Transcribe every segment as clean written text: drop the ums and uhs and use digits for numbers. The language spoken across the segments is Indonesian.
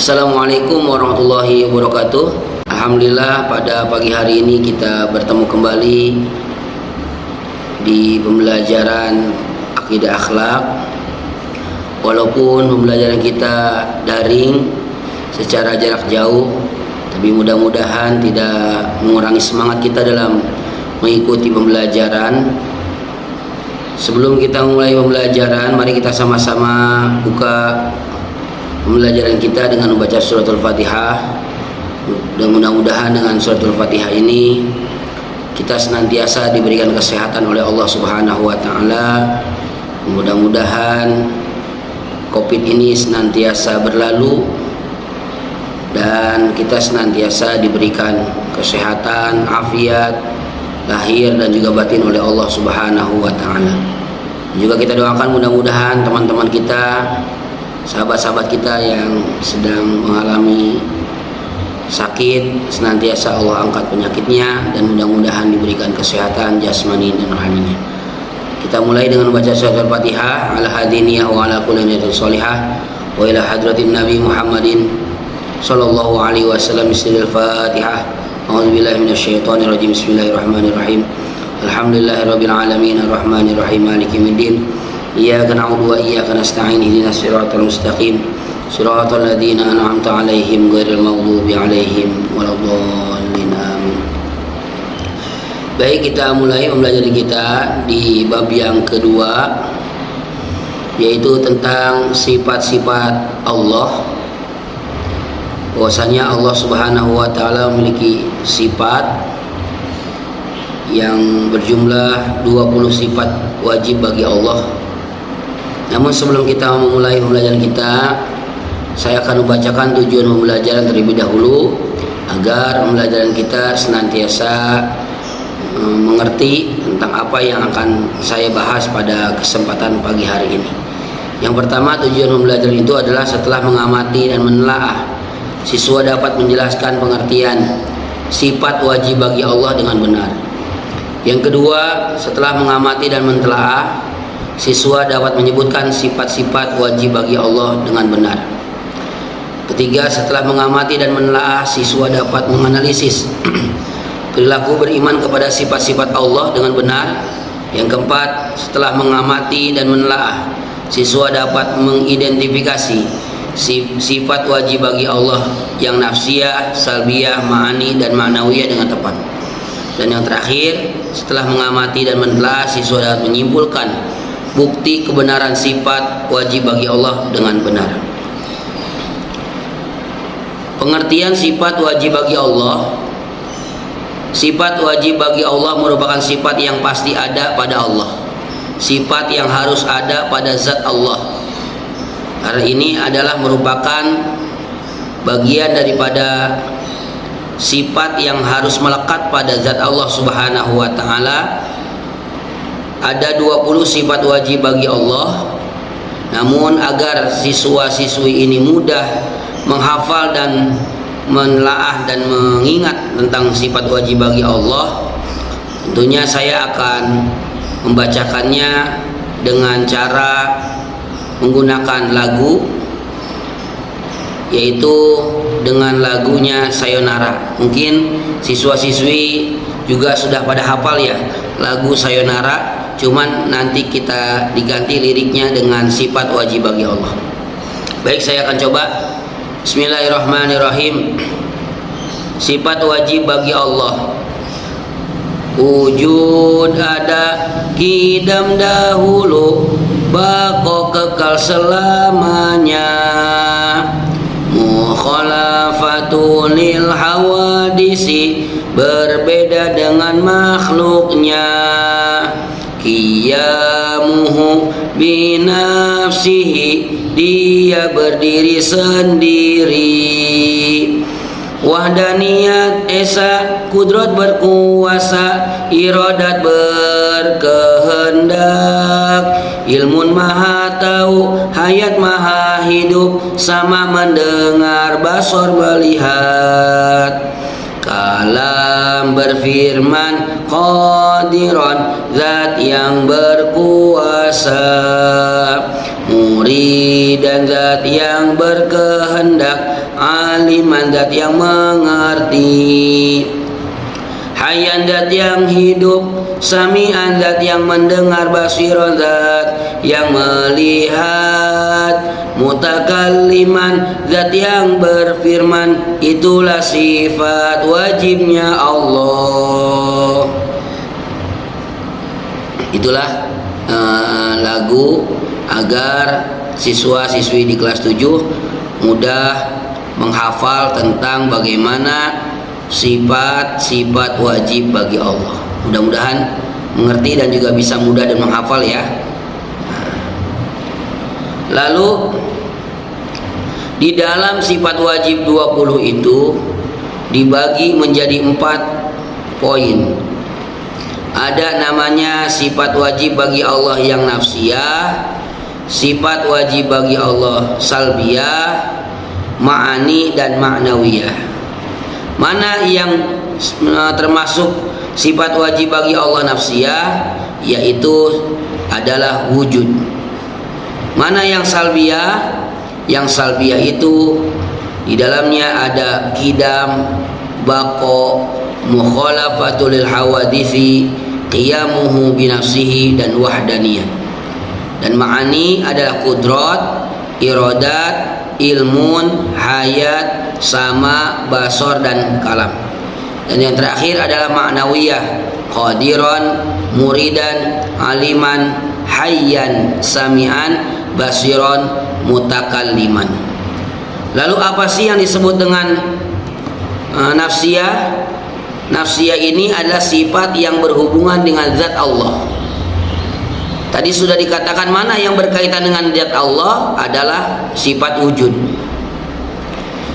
Assalamualaikum warahmatullahi wabarakatuh. Alhamdulillah pada pagi hari ini kita bertemu kembali di pembelajaran akidah akhlak. Walaupun pembelajaran kita daring secara jarak jauh, tapi mudah-mudahan tidak mengurangi semangat kita dalam mengikuti pembelajaran. Sebelum kita mulai pembelajaran, mari kita sama-sama buka pembelajaran kita dengan membaca suratul Fatihah. Dan mudah-mudahan dengan suratul Fatihah ini kita senantiasa diberikan kesehatan oleh Allah Subhanahu wa taala. Mudah-mudahan Covid ini senantiasa berlalu dan kita senantiasa diberikan kesehatan, afiat lahir dan juga batin oleh Allah Subhanahu wa taala. Juga kita doakan mudah-mudahan teman-teman kita, sahabat-sahabat kita yang sedang mengalami sakit, senantiasa Allah angkat penyakitnya dan mudah-mudahan diberikan kesehatan jasmani dan rohaninya. Kita mulai dengan membaca surat Al-Fatihah. Ala hadiniyah wa ala kulli niyatin sholihah wa ila hadratin Nabi Muhammadin sallallahu alaihi wasallam. Bismillahirrahmanirrahim. A'udzubillahi minasyaitonir rajim. Bismillahirrahmanirrahim. Alhamdulillahirabbil alamin arrahmanir rahim maliki yaumiddin. Iyyaka na'budu wa iyyaka nasta'in ihdinas siratal mustaqim siratal ladzina an'amta 'alaihim ghairil maghdubi 'alaihim waladdallin amin. Baik, kita mulai pembelajaran kita di bab yang kedua, yaitu tentang sifat-sifat Allah. Bahwasanya Allah Subhanahu wa taala memiliki sifat yang berjumlah 20 sifat wajib bagi Allah. Namun sebelum kita memulai pembelajaran kita, saya akan membacakan tujuan pembelajaran terlebih dahulu agar pembelajaran kita senantiasa mengerti tentang apa yang akan saya bahas pada kesempatan pagi hari ini. Yang pertama, tujuan pembelajaran itu adalah setelah mengamati dan menelaah, siswa dapat menjelaskan pengertian sifat wajib bagi Allah dengan benar. Yang kedua, setelah mengamati dan mentelaah, siswa dapat menyebutkan sifat-sifat wajib bagi Allah dengan benar. Ketiga, setelah mengamati dan menelaah, siswa dapat menganalisis perilaku beriman kepada sifat-sifat Allah dengan benar. Yang keempat, setelah mengamati dan menelaah, siswa dapat mengidentifikasi sifat wajib bagi Allah yang nafsiyah, salbiyah, ma'ani, dan ma'nawiyah dengan tepat. Dan yang terakhir, setelah mengamati dan menelaah, siswa dapat menyimpulkan bukti kebenaran sifat wajib bagi Allah dengan benar. Pengertian sifat wajib bagi Allah. Sifat wajib bagi Allah merupakan sifat yang pasti ada pada Allah, sifat yang harus ada pada zat Allah. Karena ini adalah merupakan bagian daripada sifat yang harus melekat pada zat Allah Subhanahu wa taala. Ada 20 sifat wajib bagi Allah. Namun agar siswa-siswi ini mudah menghafal dan menelaah dan mengingat tentang sifat wajib bagi Allah, tentunya saya akan membacakannya dengan cara menggunakan lagu, yaitu dengan lagunya Sayonara. Mungkin siswa-siswi juga sudah pada hafal ya lagu Sayonara, cuman nanti kita diganti liriknya dengan sifat wajib bagi Allah. Baik, saya akan coba. Bismillahirrahmanirrahim. Sifat wajib bagi Allah. Wujud ada kidam dahulu, baqo kekal selamanya. Mukhalafatu lil hawadisi, berbeda dengan makhluknya. Qiyamuhu binafsihi, dia berdiri sendiri. Wahdaniyat esa, kudrat berkuasa, iradat berkehendak. Ilmun maha tahu, hayat maha hidup, sama mendengar, basor melihat. Kalam berfirman, qadiran, zat yang berkuasa. Murid dan zat yang berkehendak, aliman zat yang mengerti, hayyan zat yang hidup, sami'an zat yang mendengar, basiran zat yang melihat, mutakalliman zat yang berfirman. Itulah sifat wajibnya Allah. Itulah lagu agar siswa-siswi di kelas 7 mudah menghafal tentang bagaimana sifat-sifat wajib bagi Allah. Mudah-mudahan mengerti dan juga bisa mudah dan menghafal ya. Lalu di dalam sifat wajib 20 itu dibagi menjadi 4 poin. Ada namanya sifat wajib bagi Allah yang nafsiyah, sifat wajib bagi Allah salbiyah, ma'ani dan ma'nawiyah. Mana yang termasuk sifat wajib bagi Allah nafsiyah, yaitu adalah wujud. Mana yang salbiyah? Yang salbiyah itu di dalamnya ada qidam, baqa, mukhalafatul lil hawadisi, qiyamuhu binafsihi dan wahdaniyah. Dan ma'ani adalah kudrat, iradat, ilmun, hayat, sama, basor dan kalam. Dan yang terakhir adalah ma'nawiyah, qadiran, muridan, aliman, hayyan, sami'an, basiron, mutakalliman. Lalu apa sih yang disebut dengan nafsiyah? Nafsiyah ini adalah sifat yang berhubungan dengan zat Allah. Tadi sudah dikatakan mana yang berkaitan dengan zat Allah adalah sifat wujud.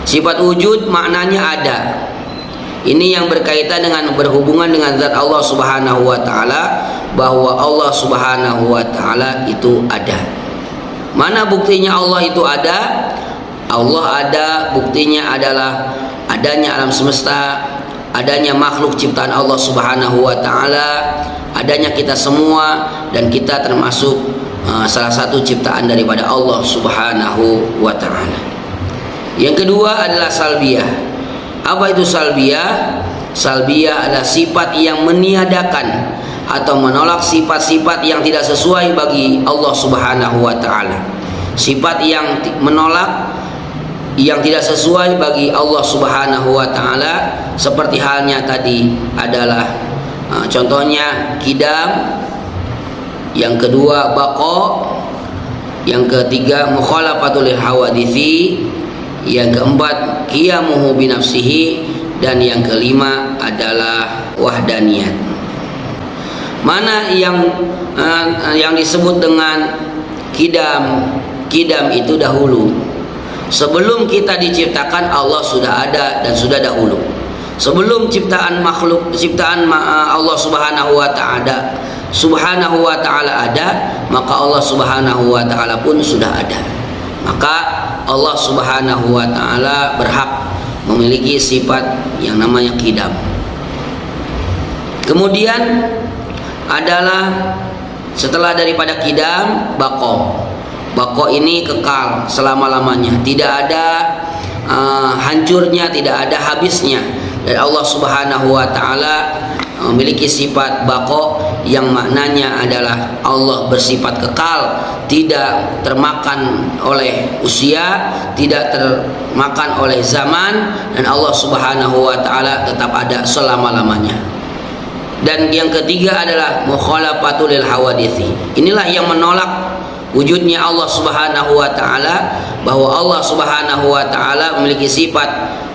Sifat wujud maknanya ada. Ini yang berkaitan dengan berhubungan dengan zat Allah Subhanahu wa taala, bahwa Allah Subhanahu wa taala itu ada. Mana buktinya Allah itu ada? Allah ada, buktinya adalah adanya alam semesta, adanya makhluk ciptaan Allah Subhanahu wa taala, adanya kita semua, dan kita termasuk salah satu ciptaan daripada Allah Subhanahu wa taala. Yang kedua adalah salbiyah. Apa itu salbiyah? Salbiyah adalah sifat yang meniadakan atau menolak sifat-sifat yang tidak sesuai bagi Allah Subhanahu wa taala. Sifat yang menolak, yang tidak sesuai bagi Allah Subhanahu wa taala, seperti halnya tadi adalah contohnya qidam, yang kedua baqa, yang ketiga mukhalafatul lil hawadisi, yang keempat qiyamuhu binafsihi, dan yang kelima adalah wahdaniyat. Mana yang disebut dengan qidam? Qidam itu dahulu. Sebelum kita diciptakan, Allah sudah ada dan sudah dahulu. Sebelum ciptaan makhluk, ciptaan Allah Subhanahu wa taala ada, maka Allah Subhanahu wa taala pun sudah ada. Maka Allah Subhanahu wa taala berhak memiliki sifat yang namanya qidam. Kemudian adalah setelah daripada qidam, baqa. Baqa ini kekal selama-lamanya, tidak ada hancurnya, tidak ada habisnya. Dan Allah Subhanahu wa taala memiliki sifat baqa yang maknanya adalah Allah bersifat kekal, tidak termakan oleh usia, tidak termakan oleh zaman, dan Allah Subhanahu wa taala tetap ada selama-lamanya. Dan yang ketiga adalah mukhalafatul lil hawadisi. Inilah yang menolak wujudnya Allah Subhanahu wa taala, bahwa Allah Subhanahu wa taala memiliki sifat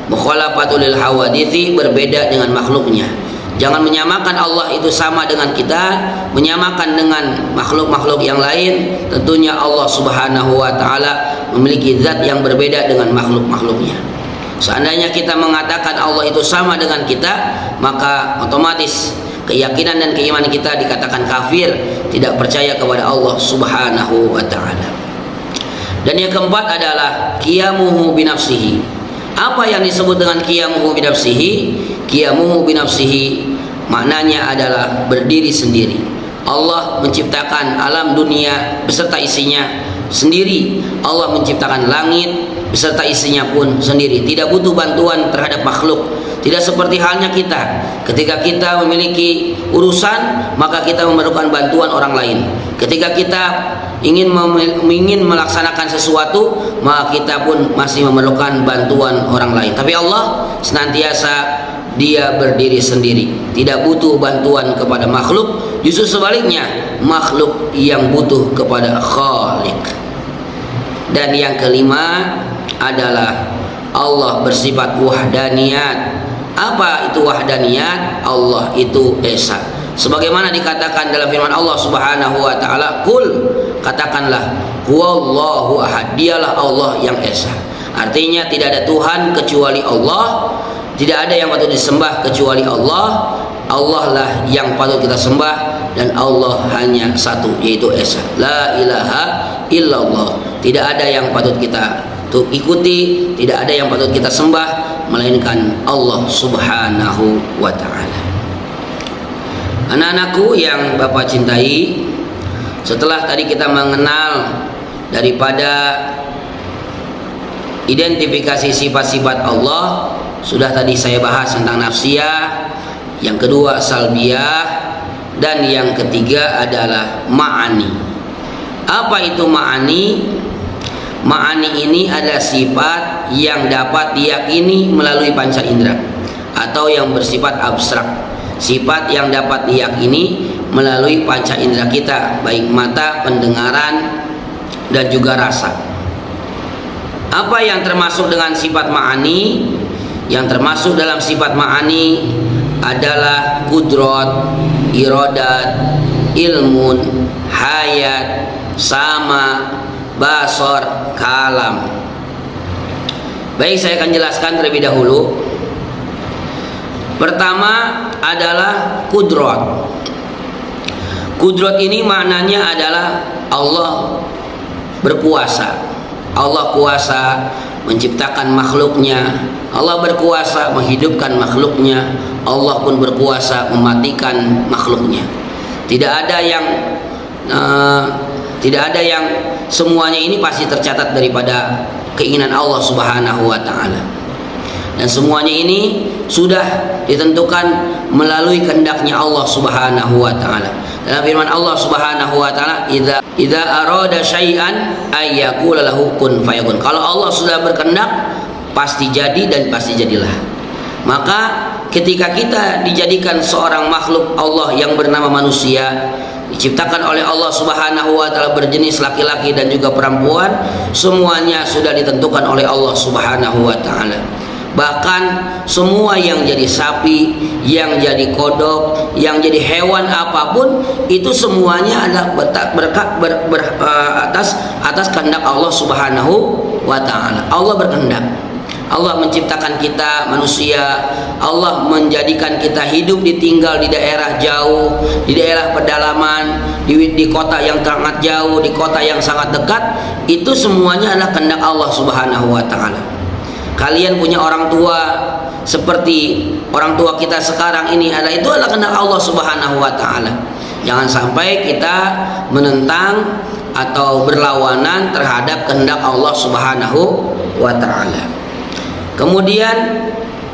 mukhalafatul lil hawadisi, berbeda dengan makhluknya. Jangan menyamakan Allah itu sama dengan kita, menyamakan dengan makhluk-makhluk yang lain. Tentunya Allah Subhanahu wa taala memiliki zat yang berbeda dengan makhluk-makhluknya. Seandainya kita mengatakan Allah itu sama dengan kita, maka otomatis keyakinan dan keimanan kita dikatakan kafir, tidak percaya kepada Allah Subhanahu wa taala. Dan yang keempat adalah qiyamuhu binafsihi. Apa yang disebut dengan qiyamuhu binafsihi? Qiyamuhu binafsihi maknanya adalah berdiri sendiri. Allah menciptakan alam dunia beserta isinya sendiri. Allah menciptakan langit, beserta istrinya pun sendiri, tidak butuh bantuan terhadap makhluk. Tidak seperti halnya kita, ketika kita memiliki urusan maka kita memerlukan bantuan orang lain. Ketika kita ingin melaksanakan sesuatu maka kita pun masih memerlukan bantuan orang lain. Tapi Allah senantiasa Dia berdiri sendiri, tidak butuh bantuan kepada makhluk. Justru sebaliknya, makhluk yang butuh kepada Khaliq. Dan yang kelima adalah Allah bersifat wahdaniyat. Apa itu wahdaniyat? Allah itu esa. Sebagaimana dikatakan dalam firman Allah Subhanahu wa taala, "Qul," katakanlah, "Huwallahu ahad." Dialah Allah yang esa. Artinya tidak ada Tuhan kecuali Allah, tidak ada yang patut disembah kecuali Allah. Allah lah yang patut kita sembah, dan Allah hanya satu, yaitu esa. La ilaha illallah. Tidak ada yang patut kita ikuti, tidak ada yang patut kita sembah melainkan Allah Subhanahu wa taala. Anak-anakku yang Bapak cintai, setelah tadi kita mengenal daripada identifikasi sifat-sifat Allah, sudah tadi saya bahas tentang nafsiyah, yang kedua salbiyah, dan yang ketiga adalah ma'ani. Apa itu ma'ani? Ma'ani ini adalah sifat yang dapat diyakini melalui panca indera atau yang bersifat abstrak. Sifat yang dapat diyakini melalui panca indera kita, baik mata, pendengaran, dan juga rasa. Apa yang termasuk dengan sifat ma'ani? Yang termasuk dalam sifat ma'ani adalah kudrat, iradat, ilmun, hayat, sama, basar, kalam. Baik, saya akan jelaskan terlebih dahulu. Pertama adalah kudrat. Kudrat ini maknanya adalah Allah berkuasa. Allah kuasa menciptakan makhluknya, Allah berkuasa menghidupkan makhluknya, Allah pun berkuasa mematikan makhluknya. Tidak ada yang semuanya ini pasti tercatat daripada keinginan Allah Subhanahu wa taala. Dan semuanya ini sudah ditentukan melalui kehendaknya Allah Subhanahu wa taala. Dalam firman Allah Subhanahu wa taala, idza arada syai'an ay yaqula lahu kun fayakun. Kalau Allah sudah berkehendak, pasti jadi dan pasti jadilah. Maka ketika kita dijadikan seorang makhluk Allah yang bernama manusia, diciptakan oleh Allah Subhanahu wa taala berjenis laki-laki dan juga perempuan, semuanya sudah ditentukan oleh Allah Subhanahu wa taala. Bahkan semua yang jadi sapi, yang jadi kodok, yang jadi hewan apapun, itu semuanya adalah atas kehendak Allah Subhanahu wa taala. Allah berkehendak. Allah menciptakan kita manusia, Allah menjadikan kita hidup ditinggal di daerah jauh, di daerah pedalaman, di kota yang sangat jauh, di kota yang sangat dekat. Itu semuanya adalah kehendak Allah Subhanahu wa taala. Kalian punya orang tua seperti orang tua kita sekarang ini, itu adalah kehendak Allah Subhanahu wa taala. Jangan sampai kita menentang atau berlawanan terhadap kehendak Allah Subhanahu wa taala. Kemudian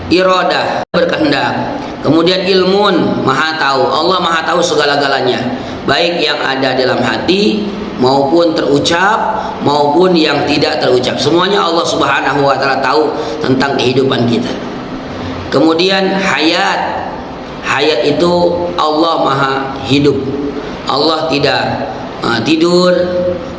iradah, berkehendak. Kemudian ilmun, maha tahu. Allah maha tahu segala-galanya, baik yang ada dalam hati maupun terucap maupun yang tidak terucap. Semuanya Allah Subhanahu wa taala tahu tentang kehidupan kita. Kemudian hayat. Hayat itu Allah maha hidup. Allah tidak tidur,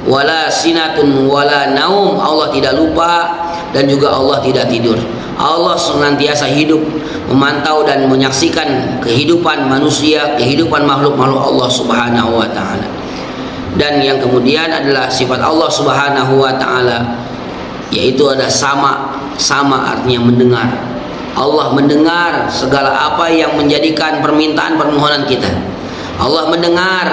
wala sinatun wala naum. Allah tidak lupa dan juga Allah tidak tidur. Allah senantiasa hidup, memantau dan menyaksikan kehidupan manusia, kehidupan makhluk-makhluk Allah Subhanahu wa taala. Dan yang kemudian adalah sifat Allah Subhanahu wa taala, yaitu ada sama. Sama artinya mendengar. Allah mendengar segala apa yang menjadikan permintaan permohonan kita. Allah mendengar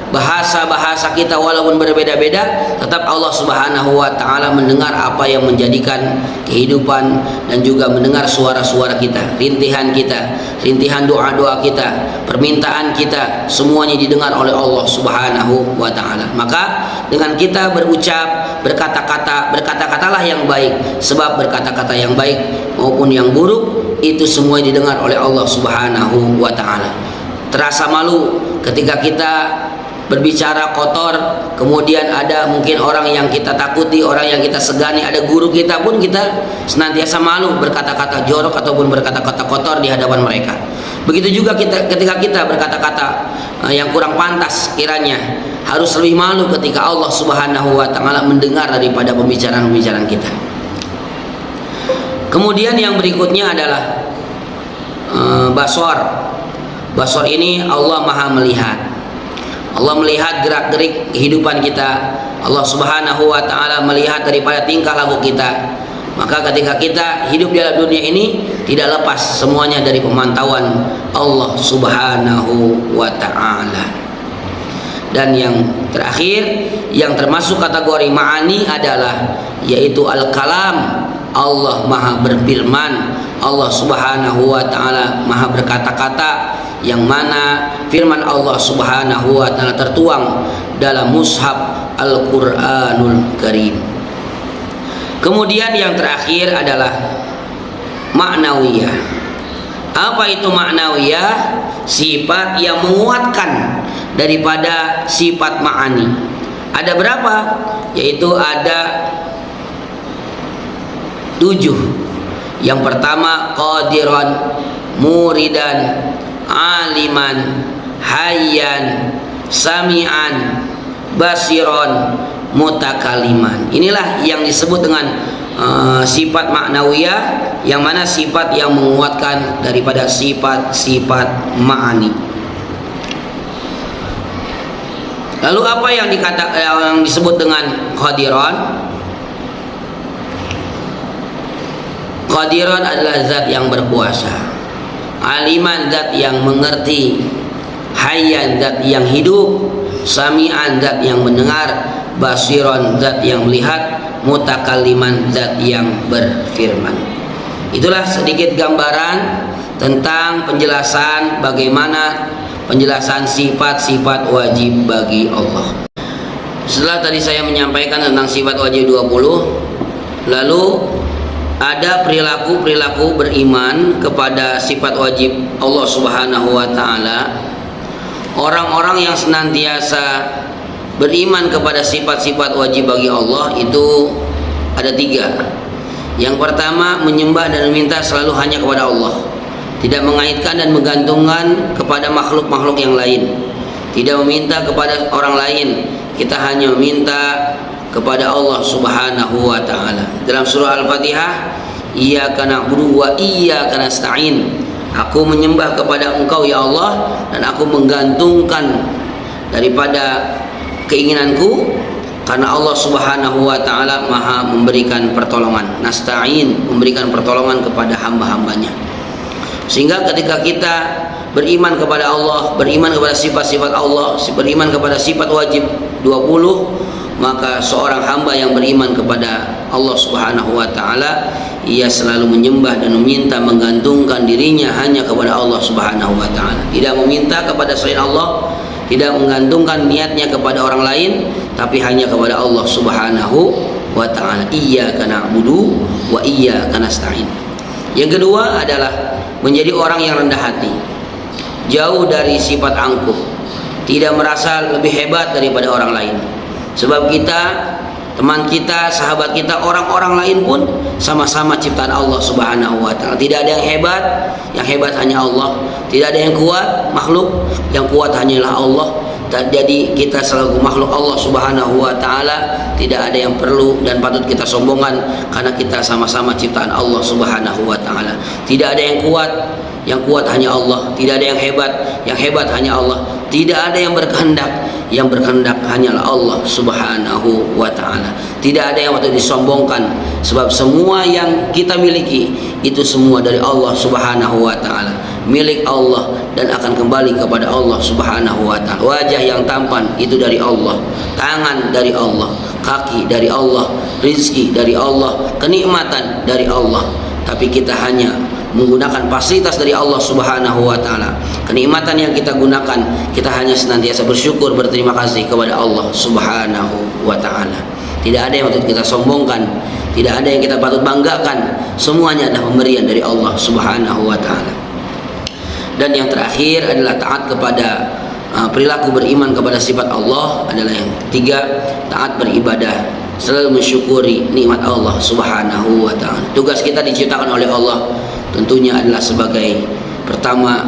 bahasa-bahasa kita walaupun berbeda-beda, tetap Allah Subhanahu wa taala mendengar apa yang menjadikan kehidupan dan juga mendengar suara-suara kita, rintihan doa-doa kita, permintaan kita, semuanya didengar oleh Allah Subhanahu wa taala. Maka dengan kita berucap, berkata-katalah yang baik, sebab berkata-kata yang baik maupun yang buruk itu semua didengar oleh Allah Subhanahu wa taala. Terasa malu ketika kita berbicara kotor, kemudian ada mungkin orang yang kita takuti, orang yang kita segani, ada guru kita pun kita senantiasa malu berkata-kata jorok ataupun berkata-kata kotor di hadapan mereka. Begitu juga ketika kita berkata-kata yang kurang pantas, kiranya harus lebih malu ketika Allah Subhanahu wa taala mendengar daripada pembicaraan-pembicaraan kita. Kemudian yang berikutnya adalah basor. Basor ini Allah Maha melihat. Allah melihat gerak-gerik kehidupan kita. Allah Subhanahu wa taala melihat daripada tingkah laku kita. Maka ketika kita hidup di dalam dunia ini, tidak lepas semuanya dari pemantauan Allah Subhanahu wa taala. Dan yang terakhir yang termasuk kategori ma'ani adalah yaitu al-kalam. Allah Maha berfirman, Allah Subhanahu wa taala Maha berkata-kata, yang mana firman Allah Subhanahu wa taala tertuang dalam mushaf Al-Qur'anul Karim. Kemudian yang terakhir adalah ma'nawiyah. Apa itu ma'nawiyah? Sifat yang menguatkan daripada sifat ma'ani. Ada berapa? Yaitu ada 7. Yang pertama qadiran, muridan, aliman, hayyan, sami'an, basiron, mutakaliman. Inilah yang disebut dengan sifat ma'nawiyah, yang mana sifat yang menguatkan daripada sifat-sifat ma'ani. Lalu apa yang disebut dengan qadiran? Qadiran adalah zat yang berkuasa, aliman zat yang mengerti, hayyan zat yang hidup, sami'an zat yang mendengar, basiron zat yang melihat, mutakalliman zat yang berfirman. Itulah sedikit gambaran tentang penjelasan bagaimana penjelasan sifat-sifat wajib bagi Allah. Setelah tadi saya menyampaikan tentang sifat wajib 20, lalu ada perilaku-perilaku beriman kepada sifat wajib Allah Subhanahu wa taala. Orang-orang yang senantiasa beriman kepada sifat-sifat wajib bagi Allah itu ada 3. Yang pertama, menyembah dan meminta selalu hanya kepada Allah, tidak mengaitkan dan menggantungkan kepada makhluk-makhluk yang lain, tidak meminta kepada orang lain. Kita hanya meminta kepada Allah Subhanahu wa taala. Dalam surah Al-Fatihah, iyyaka na'budu wa iyyaka nasta'in. Aku menyembah kepada Engkau ya Allah, dan aku menggantungkan daripada keinginanku karena Allah Subhanahu wa taala Maha memberikan pertolongan. Nasta'in, memberikan pertolongan kepada hamba-hambanya. Sehingga ketika kita beriman kepada Allah, beriman kepada sifat-sifat Allah, beriman kepada sifat wajib 20, maka seorang hamba yang beriman kepada Allah Subhanahu wa taala, ia selalu menyembah dan meminta, menggantungkan dirinya hanya kepada Allah Subhanahu wa taala, tidak meminta kepada selain Allah, tidak menggantungkan niatnya kepada orang lain, tapi hanya kepada Allah Subhanahu wa taala. Iyyaka na'budu wa iyyaka nasta'in. Yang kedua adalah menjadi orang yang rendah hati, jauh dari sifat angkuh, tidak merasa lebih hebat daripada orang lain. Sebab kita, teman kita, sahabat kita, orang-orang lain pun sama-sama ciptaan Allah Subhanahu wa taala. Tidak ada yang hebat hanya Allah. Tidak ada yang kuat makhluk, yang kuat hanyalah Allah. Jadi kita selaku makhluk Allah Subhanahu wa taala, tidak ada yang perlu dan patut kita sombongkan, karena kita sama-sama ciptaan Allah Subhanahu wa taala. Tidak ada yang kuat hanya Allah. Tidak ada yang hebat hanya Allah. Tidak ada yang berkehendak hanyalah Allah Subhanahu wa taala. Tidak ada yang patut disombongkan, sebab semua yang kita miliki itu semua dari Allah Subhanahu wa taala. milik Allah dan akan kembali kepada Allah Subhanahu wa ta'ala. Wajah yang tampan itu dari Allah, tangan dari Allah, kaki dari Allah, rizki dari Allah, kenikmatan dari Allah. Tapi kita hanya menggunakan fasilitas dari Allah Subhanahu wa ta'ala. Kenikmatan yang kita gunakan, kita hanya senantiasa bersyukur, berterima kasih kepada Allah Subhanahu wa ta'ala. Tidak ada yang patut kita sombongkan, tidak ada yang kita patut banggakan. Semuanya adalah pemberian dari Allah Subhanahu wa ta'ala. Dan yang terakhir adalah taat kepada perilaku beriman kepada sifat Allah. Adalah yang ketiga, taat beribadah, selalu mensyukuri nikmat Allah Subhanahu wa ta'ala. Tugas kita diciptakan oleh Allah tentunya adalah sebagai pertama,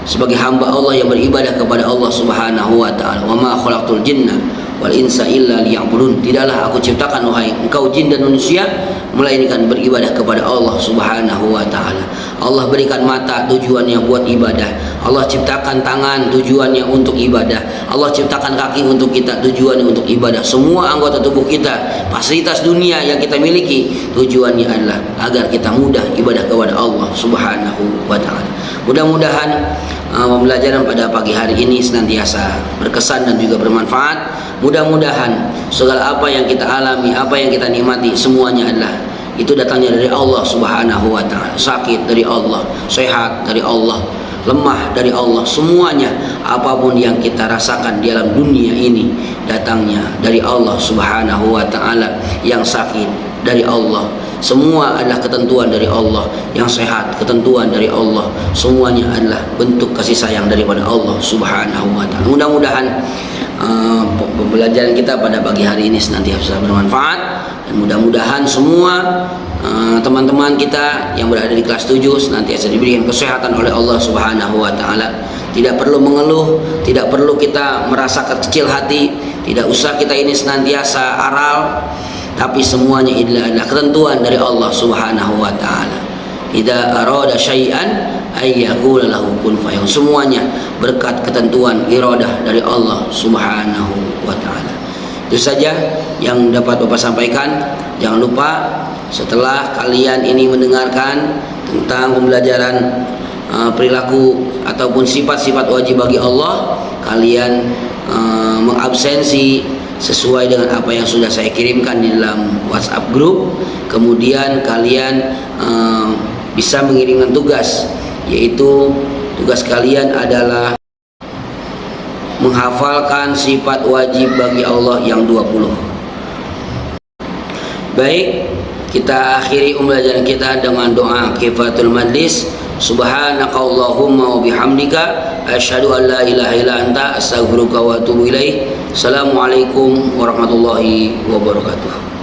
sebagai hamba Allah yang beribadah kepada Allah Subhanahu wa ta'ala. Wa ma khalaqtul jinna wal insa illa liya'budun. Tidaklah aku ciptakan wahai engkau jin dan manusia melainkan beribadah kepada Allah Subhanahu wa ta'ala. Allah berikan mata tujuannya buat ibadah, Allah ciptakan tangan tujuannya untuk ibadah, Allah ciptakan kaki untuk kita tujuannya untuk ibadah. Semua anggota tubuh kita, fasilitas dunia yang kita miliki tujuannya adalah agar kita mudah ibadah kepada Allah Subhanahu wa ta'ala. Mudah-mudahan pembelajaran pada pagi hari ini senantiasa berkesan dan juga bermanfaat. Mudah-mudahan segala apa yang kita alami, apa yang kita nikmati, semuanya adalah itu datangnya dari Allah Subhanahu wa ta'ala. Sakit dari Allah, sehat dari Allah, lemah dari Allah. Semuanya apapun yang kita rasakan di dalam dunia ini datangnya dari Allah Subhanahu wa ta'ala. Yang sakit dari Allah, semua adalah ketentuan dari Allah. Yang sehat ketentuan dari Allah. Semuanya adalah bentuk kasih sayang daripada Allah Subhanahu wa ta'ala. Mudah-mudahan pembelajaran kita pada pagi hari ini senantiasa bermanfaat, dan mudah-mudahan semua teman-teman kita yang berada di kelas 7 senantiasa diberikan kesehatan oleh Allah Subhanahu wa ta'ala. Tidak perlu mengeluh, tidak perlu kita merasa kecil hati, tidak usah kita ini senantiasa aral, tapi semuanya adalah ketentuan dari Allah Subhanahu wa ta'ala. Idza arada syai'an ay yaqula lahu kun fayakun. Semuanya berkat ketentuan iradah dari Allah Subhanahu wa ta'ala. Itu saja yang dapat Bapak sampaikan. Jangan lupa setelah kalian ini mendengarkan tentang pembelajaran perilaku ataupun sifat-sifat wajib bagi Allah, kalian mengabsensi sesuai dengan apa yang sudah saya kirimkan di dalam WhatsApp group. Kemudian kalian bisa mengirimkan tugas, yaitu tugas kalian adalah menghafalkan sifat wajib bagi Allah yang 20. Baik, kita akhiri pembelajaran kita dengan doa kifatul majlis. Subhanakallahumma wa bihamdika asyhadu an la ilaha illa anta astaghfiruka wa atubu ilaik. Assalamualaikum warahmatullahi wabarakatuh.